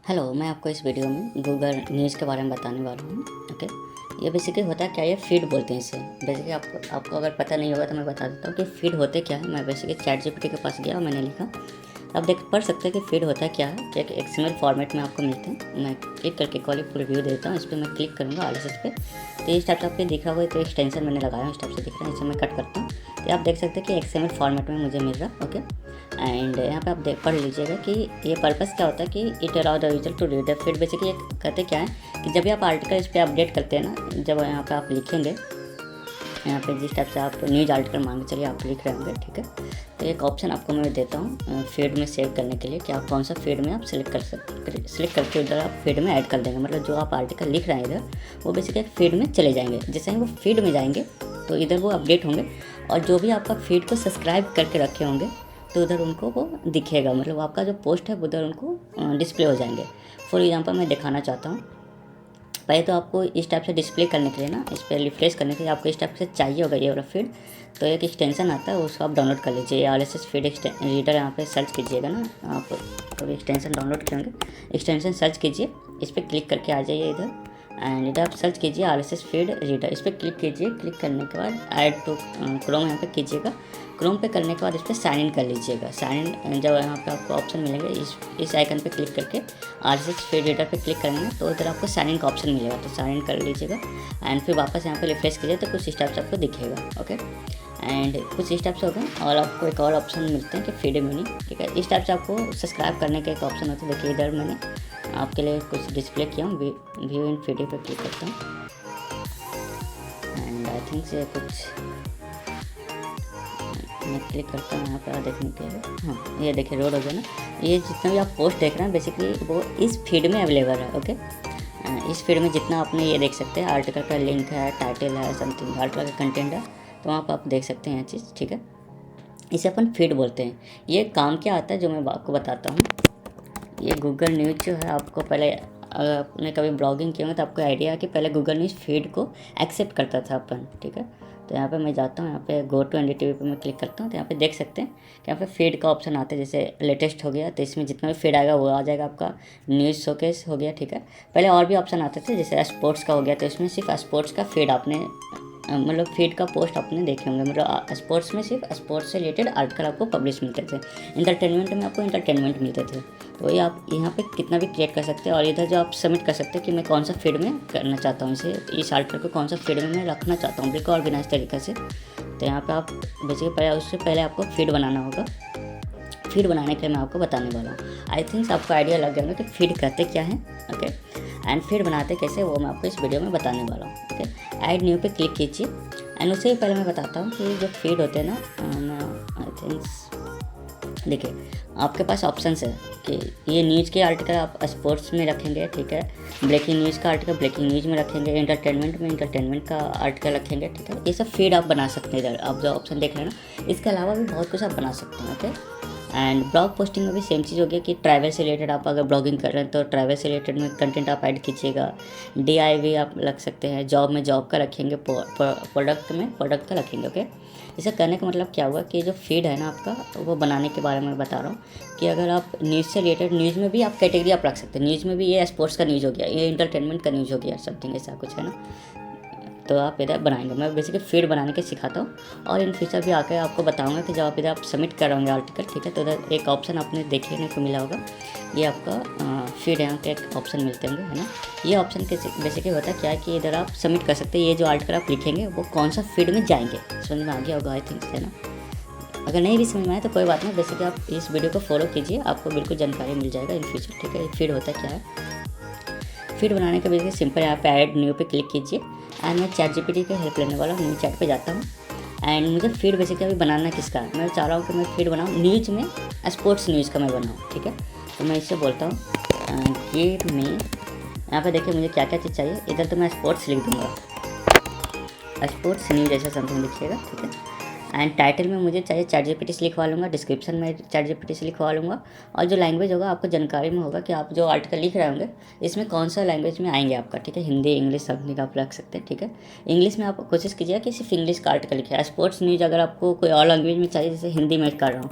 Hello, मैं आपको इस वीडियो में गूगल न्यूज़ के बारे में बताने वाला हूँ। ओके, ये बेसिकली होता है क्या, ये फीड बोलते हैं इसे। बेसिकली आपको अगर पता नहीं होगा तो मैं बता देता हूँ कि फीड होते क्या है। मैं बेसिकली चैट जीपीटी के पास गया और मैंने लिखा, आप देख पढ़ सकते हैं कि फीड होता क्या है। एक एक्सएमएल फॉर्मेट में आपको मिलते हैं। मैं क्लिक करके कॉल फुल रिव्यू देता हूँ। इस पर मैं क्लिक करूँगा आरएसएस पे, तो इस टाइप से आपको दिख रहा होगा। तो एक्सटेंशन मैंने लगाया है, इस टाइप से दिख रहा है। इसे मैं कट करता हूँ तो आप देख सकते हैं कि एक्सएमएल फॉर्मेट में मुझे मिल रहा है। ओके, एंड यहाँ पे आप देख पढ़ लीजिएगा कि ये पर्पस क्या होता है कि it allow the user to read the feed. Basically कहते क्या है कि जब भी आप आर्टिकल इस पर अपडेट करते हैं ना, जब यहाँ पे आप लिखेंगे, यहाँ पे जिस टाइप से आप न्यूज़ आर्टिकल मान के चलिए आप लिख रहे होंगे, ठीक है, तो एक ऑप्शन आपको मैं देता हूँ फीड में सेव करने के लिए कि आप कौन सा फीड में आप सिलेक्ट करके उधर आप फीड में ऐड कर देंगे। मतलब जो आप आर्टिकल लिख रहे हैं इधर, वो बेसिकली फीड में चले जाएंगे। जैसे ही वो फीड में जाएंगे तो इधर वो अपडेट होंगे, और जो भी आपका फीड को सब्सक्राइब करके रखे होंगे तो उधर उनको वो दिखेगा। मतलब आपका जो पोस्ट है उधर उनको डिस्प्ले हो जाएंगे। फॉर एग्जांपल मैं दिखाना चाहता हूँ। पहले तो आपको इस टाइप से डिस्प्ले करने के लिए ना, इस पर रिफ्रेश करने के लिए आपको इस टाइप से चाहिए होगा ये वाला फीड। तो एक एक्सटेंशन आता है, उसको आप डाउनलोड कर लीजिए। आरएसएस फीड रीडर यहाँ पे सर्च कीजिएगा ना, आप कभी एक्सटेंशन डाउनलोड करेंगे, एक्सटेंशन सर्च कीजिए, इस पर क्लिक करके आ जाइए इधर, एंड इधर आप सर्च कीजिए आरएसएस फीड रीडर। इस पर क्लिक कीजिए। क्लिक करने के बाद ऐड टू क्रोम यहाँ पे कीजिएगा। क्रोम पे करने के बाद इस पर साइन इन कर लीजिएगा। साइन इन जब यहाँ पे आपको ऑप्शन मिलेंगे, इस आइकन पे क्लिक करके आरएसएस फीड रीडर पे क्लिक करेंगे तो उधर आपको साइन इन का ऑप्शन मिलेगा। तो साइन इन कर लीजिएगा एंड फिर वापस यहाँ पे रिफ्रेश कीजिए तो कुछ इस टाइप से आपको दिखेगा। ओके, एंड कुछ इस टाइप से होगा। और आपको एक और ऑप्शन मिलते हैं कि फीड मेन्यू, ठीक है। इस टाइप से आपको सब्सक्राइब करने का एक ऑप्शन होता है। देखिए इधर मैंने आपके लिए कुछ डिस्प्ले किया हूँ। व्यू इन फीड पे क्लिक करता हूँ एंड आई थिंक से कुछ मैं क्लिक करता हूँ यहाँ पर देखने के लिए। हाँ, ये देखिए रोड हो गया ना। ये जितना भी आप पोस्ट देख रहे हैं बेसिकली वो इस फीड में अवेलेबल है। ओके, इस फीड में जितना आपने ये देख सकते हैं, आर्टिकल का लिंक है, टाइटल है, समथिंग आर्टिकल का कंटेंट है, तो वहाँ पर आप देख सकते हैं ये चीज़, ठीक है। इसे अपन फीड बोलते हैं। ये काम क्या आता है जो मैं आपको बताता हूँ। ये गूगल न्यूज़ जो है, आपको पहले अगर आपने कभी ब्लॉगिंग किया हो तो आपको आइडिया है कि पहले गूगल न्यूज़ फीड को एक्सेप्ट करता था अपन, ठीक है। तो यहाँ पे मैं जाता हूँ, यहाँ पे गो टू एनडीटीवी पे मैं क्लिक करता हूँ तो यहाँ पे देख सकते हैं कि यहाँ पे फीड का ऑप्शन आता है। जैसे लेटेस्ट हो गया तो इसमें जितना भी फीड आएगा वो आ जाएगा। आपका न्यूज़ शोकेस हो गया, ठीक है। पहले और भी ऑप्शन आते थे, जैसे स्पोर्ट्स का हो गया, तो इसमें सिर्फ स्पोर्ट्स का फीड आपने मतलब फीड का पोस्ट आपने देखे होंगे। मतलब स्पोर्ट्स में सिर्फ स्पोर्ट्स से रिलेटेड आर्टिकल आपको पब्लिश मिलते थे। इंटरटेनमेंट में आपको इंटरटेनमेंट मिलते थे। तो ये आप यहाँ पे कितना भी क्रिएट कर सकते हैं, और इधर जो आप सबमिट कर सकते हैं कि मैं कौन सा फीड में करना चाहता हूँ इसे, इस आर्टिकल को कौन सा फीड में मैं रखना चाहता हूँ, बिल्कुल ऑर्गेनाइज तरीके से। तो यहाँ पे आप बेसिकली पहले उससे पहले आपको फीड बनाना होगा। फीड बनाने के लिए मैं आपको बताने वाला हूँ। आई थिंक आपको आइडिया लग गया होगा कि फीड करते क्या है। ओके, एंड फीड बनाते कैसे वो मैं आपको इस वीडियो में बताने वाला हूँ। ओके, ऐड न्यू पे क्लिक कीजिए एंड उससे पहले मैं बताता हूँ कि जो फीड होते हैं ना, आई थिंक देखिए आपके पास ऑप्शंस है कि ये न्यूज़ के आर्टिकल आप स्पोर्ट्स में रखेंगे, ठीक है। ब्रेकिंग न्यूज़ का आर्टिकल ब्रेकिंग न्यूज़ में रखेंगे, एंटरटेनमेंट में एंटरटेनमेंट का आर्टिकल रखेंगे, ठीक है। ये सब फीड आप बना सकते हैं। इधर आप जो ऑप्शन देख रहे हैं ना, इसके अलावा भी बहुत कुछ आप बना सकते हैं। ओके, एंड ब्लॉग पोस्टिंग में भी सेम चीज़ हो गया कि ट्रैवल से रिलेटेड आप अगर ब्लॉगिंग कर रहे हैं तो ट्रैवल से रिलेटेड में कंटेंट आप ऐड कीजिएगा। डीआईवी आप रख सकते हैं, जॉब में जॉब का रखेंगे, प्रोडक्ट में प्रोडक्ट का रखेंगे। ओके, इसे करने का मतलब क्या हुआ कि जो फीड है ना आपका, वो बनाने के बारे में बता रहा हूँ कि अगर आप न्यूज़ से रिलेटेड, न्यूज़ में भी आप कैटेगरी आप रख सकते हैं। न्यूज़ में भी ये स्पोर्ट्स का न्यूज़ हो गया, ये इंटरटेनमेंट का न्यूज़ हो गया, समथिंग ऐसा कुछ है ना। तो आप इधर बनाएंगे। मैं बेसिकली फीड बनाने के सिखाता हूँ, और इन फ्यूचर भी आकर आपको बताऊंगा कि जब आप इधर आप सबमिट कराओगे आर्टिकल, ठीक है, तो इधर एक ऑप्शन आपने देखने को मिला होगा, ये आपका फीड यहाँ के एक ऑप्शन मिलते होंगे, है ना। ये ऑप्शन के बेसिकली होता है क्या है कि इधर आप सबमिट कर सकते हैं। ये जो आर्टिकल आप लिखेंगे वो कौन सा फीड में जाएंगे, समझ में आ गया होगा आई थिंक, है ना। अगर नहीं भी समझ में आए तो कोई बात नहीं, बेसिकली आप इस वीडियो को फॉलो कीजिए, आपको बिल्कुल जानकारी मिल जाएगा इन फ्यूचर, ठीक है। फीड होता क्या है, फीड बनाने का बेसिकली सिंपल, यहाँ पे ऐड न्यू पे क्लिक कीजिए एंड मैं चैट जीपीटी की हेल्प लेने वाला हूँ। न्यू चैट पे जाता हूँ एंड मुझे फीड बेसिकली अभी बनाना किसका है, मैं चाह रहा हूँ कि मैं फीड बनाऊँ न्यूज़ में, स्पोर्ट्स न्यूज़ का मैं बनाऊँ, ठीक है। तो मैं इससे बोलता हूँ गिव मी, यहाँ पे देखिए मुझे क्या क्या चीज़ चाहिए। इधर तो मैं स्पोर्ट्स लिख दूँगा, स्पोर्ट्स न्यूज़ ऐसा समथिंग लिखिएगा, ठीक है। एंड टाइटल में मुझे चाहिए चैट जीपीटी से लिखवा लूँगा, डिस्क्रिप्शन में चैट जीपीटी से लिखवा लूँगा, और जो लैंग्वेज होगा आपको जानकारी में होगा कि आप जो आर्टिकल लिख रहे होंगे इसमें कौन सा लैंग्वेज में आएंगे आपका, ठीक है। हिंदी, इंग्लिश, समथिंग आप रख सकते हैं, ठीक है। इंग्लिश में आप कोशिश कीजिएगा कि सिर्फ इंग्लिश का आर्टिकल लिखिए। स्पोर्ट्स न्यूज़ अगर आपको कोई और लैंग्वेज में चाहिए, जैसे हिंदी में कर रहा हूँ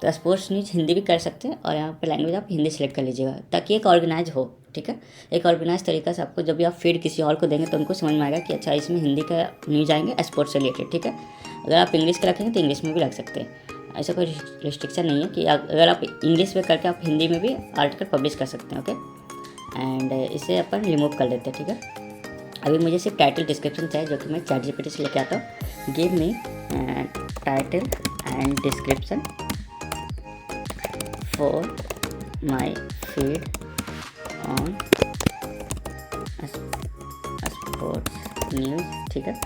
तो स्पोर्ट्स न्यूज़ हिंदी भी कर सकते हैं और यहाँ पे लैंग्वेज आप हिंदी सेलेक्ट कर लीजिएगा ताकि एक ऑर्गेनाइज हो, ठीक है। एक ऑर्गेनाइज तरीका से आपको जब भी आप फीड किसी और को देंगे तो उनको समझ में आएगा कि अच्छा इसमें हिंदी का न्यूज़ आएंगे स्पोर्ट्स से रिलेटेड, ठीक है। अगर आप इंग्लिश का रखेंगे तो इंग्लिश में भी रख सकते हैं, ऐसा कोई रिस्ट्रिक्शन नहीं है कि अगर आप इंग्लिश में करके आप हिंदी में भी आर्टिकल पब्लिश कर सकते हैं, ओके। एंड इसे अपन रिमूव कर लेते हैं, ठीक है। अभी मुझे सिर्फ टाइटल डिस्क्रिप्शन चाहिए जो कि मैं ChatGPT से लेके आता हूँ। Give me title and description for my feed on sports news, ठीक है।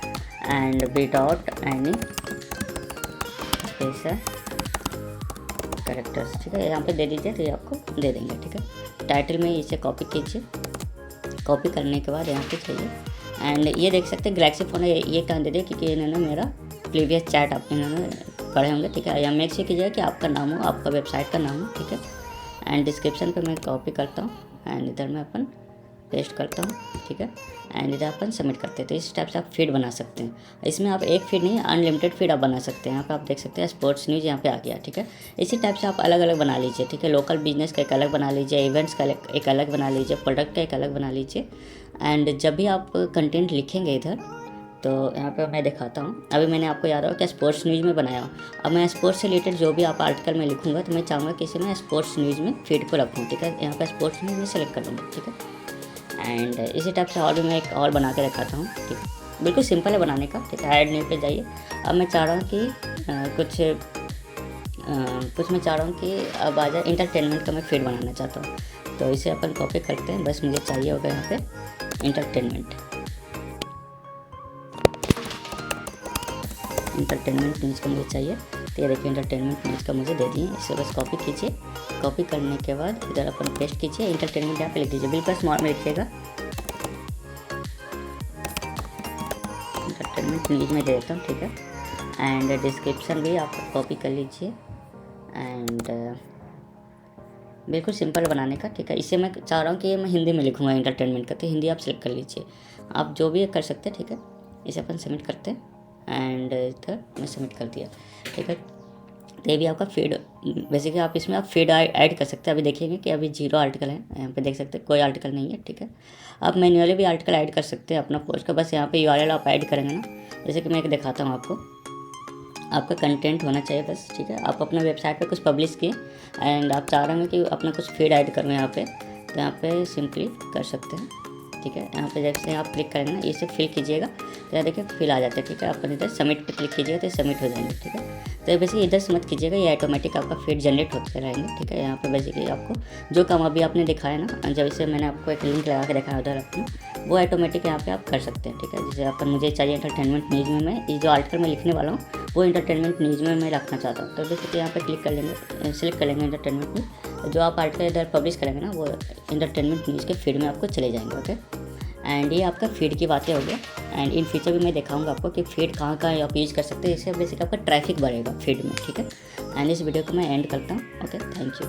And without any special characters, ठीक है। यहाँ पे दे दीजिए तो ये आपको दे देंगे, ठीक है। टाइटल में इसे कॉपी कीजिए, कॉपी करने के बाद यहाँ पे चाहिए एंड ये देख सकते हैं गैलेक्सी फ़ोन है, ये कहाँ दे दिया क्योंकि इन्होंने मेरा प्रीवियस चैट आप इन्होंने पढ़े होंगे, ठीक है। या मेक श्योर कीजिएगा कि आपका नाम हो, आपका वेबसाइट का नाम हो, ठीक है। एंड डिस्क्रिप्शन पे मैं कॉपी करता हूँ एंड इधर मैं अपन पेस्ट करता हूँ, ठीक है। एंड इधर अपन सबमिट करते हैं। तो इस टाइप से आप फीड बना सकते हैं। इसमें आप एक फीड नहीं, अनलिमिटेड फीड आप बना सकते हैं। यहाँ पे आप देख सकते हैं स्पोर्ट्स न्यूज़ यहाँ पे आ गया, ठीक है। इसी टाइप से आप अलग अलग बना लीजिए, ठीक है। लोकल बिजनेस का एक अलग बना लीजिए, इवेंट्स का एक अलग बना लीजिए, प्रोडक्ट का एक अलग बना लीजिए। एंड जब भी आप कंटेंट लिखेंगे इधर तो यहाँ पे मैं दिखाता हूँ। अभी मैंने आपको याद होगा कि स्पोर्ट्स न्यूज़ में बनाया हूँ। अब मैं स्पोर्ट्स से रिलेटेड जो भी आप आर्टिकल में लिखूँगा तो मैं चाहूँगा कि इसे मैं स्पोर्ट्स न्यूज़ में फीड को रखूँ, ठीक है। यहाँ पे स्पोर्ट्स न्यूज़ में सेलेक्ट कर लूँगा, ठीक है। एंड इसी टाइप से और भी मैं एक और बना के रखाता हूँ, ठीक है। बिल्कुल सिंपल है बनाने का, ठीक है। ऐड न्यू पे जाइए। अब मैं चाह रहा हूँ कि कुछ मैं चाह रहा हूँ कि अब आ जाए इंटरटेनमेंट का मैं फीड बनाना चाहता हूँ। तो इसे अपन कॉपी करते हैं। बस मुझे चाहिए होगा यहाँ पे इंटरटेनमेंट न्यूज़ का मुझे चाहिए। तो ये देखिए इंटरटेनमेंट न्यूज़ का मुझे दे दिए। इसे बस कॉपी कीजिए, कॉपी करने के बाद इधर अपन पेस्ट कीजिए। इंटरटेनमेंट यहाँ पे लिख दीजिए, बिल्कुल स्मॉल में लिखिएगा। इंटरटेनमेंट न्यूज़ में दे देता हूँ, ठीक है। एंड डिस्क्रिप्शन भी आप कॉपी कर लीजिए एंड बिल्कुल सिंपल बनाने का, ठीक है। इसे मैं चाह रहा हूँ कि मैं हिंदी में लिखूँगा इंटरटेनमेंट का, तो हिंदी आप सेलेक्ट कर लीजिए। आप जो भी कर सकते हैं, ठीक है। इसे अपन सबमिट करते हैं एंड इधर मैं सबमिट कर दिया, ठीक है। तो ये भी आपका फीड, बेसिकली आप इसमें आप फीड ऐड कर सकते हैं। अभी देखेंगे कि अभी 0 आर्टिकल है, यहाँ पे देख सकते हैं कोई आर्टिकल नहीं है, ठीक है। आप मैन्युअली भी आर्टिकल ऐड कर सकते हैं अपना पोस्ट का। बस यहाँ पे URL आप ऐड करेंगे ना, जैसे कि मैं एक दिखाता हूँ आपको। आपका कंटेंट होना चाहिए बस, ठीक है। आप अपना वेबसाइट पे कुछ पब्लिश किए एंड आप चाह रहे हैं कि अपना कुछ फीड ऐड करूँ यहाँ पे, तो यहाँ पे सिंपली कर सकते हैं, ठीक है। यहाँ पे जैसे आप क्लिक करेंगे ना, इसे फिल कीजिएगा तो यहाँ देखिए फिल आ जाता है, ठीक है। अपन इधर सबमिट पे क्लिक कीजिएगा तो सबमिट हो जाएंगे, ठीक है। तो बेसिकली इधर से मत कीजिएगा, ये ऑटोमेटिक आपका फीड जनरेट होते रहेंगे, ठीक है। यहाँ पे बेसिकली आपको जो काम अभी आपने दिखाया ना, जब इसे मैंने आपको एक लिंक लगा के दिखाया उधर अपना, वो ऑटोमेटिक यहाँ पे आप कर सकते हैं, ठीक है। जैसे अपन मुझे चाहिए इंटरटेनमेंट न्यूज़ में, मैं ये जो आर्टिकल मैं लिखने वाला हूँ वो इंटरटेनमेंट न्यूज़ में मैं रखना चाहता हूँ। तो बेसिकली यहाँ पे क्लिक कर लेंगे, सिलेक्ट कर लेंगे इंटरटेनमेंट में। जो आप आर्टिकल इधर पब्लिश करेंगे ना, वो इंटरटेनमेंट न्यूज़ के फीड में आपको चले जाएंगे, ओके। एंड ये आपका फीड की बातें हो गया। एंड इन फ्यूचर भी मैं दिखाऊंगा आपको कि फीड कहाँ कहाँ आप यूज़ कर सकते हैं। इससे बेसिक आपका ट्रैफिक बढ़ेगा फीड में, ठीक है। एंड इस वीडियो को मैं एंड करता हूँ, ओके। Thank you.